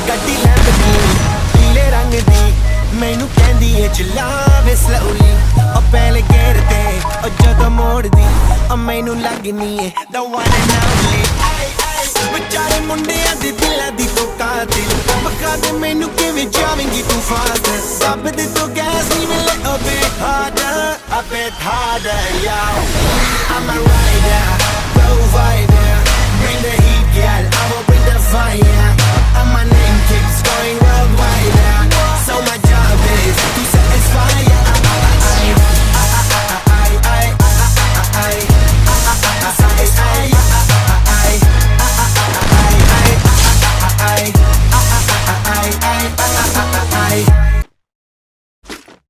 ਗੱਡੀ ਲੈਂਬਰਗਿਨੀ ਪੀਲੇ ਰੰਗ ਦੀ ਮੈਨੂੰ ਕਹਿੰਦੀ ਏ ਚਲਾਵੇ slowly ਉਹ ਪਹਿਲੇ ਗੇਰ ਤੇ ਉਹ ਜਦੋਂ ਮੋੜਦੀ ਉਹ ਮੈਨੂੰ ਲੱਗਨੀ ਏ the one and only ਵਿਚਾਰੇ ਮੁੰਡਿਆਂ ਦੇ ਦਿਲਾਂ ਦੀ ਤੂੰ ਕਾਤਿਲ ਬਖਾ ਦੇ ਮੈਨੂੰ ਕਿਵੇਂ ਜਾਵੇਂਗੀ ਤੂੰ ਫਾਸਟ ਦੱਬ ਦੇ ਤੂੰ ਗੈਸ ਨਹੀਂ ਮਿਲੇ a bit harder, yo I'm a rider, provider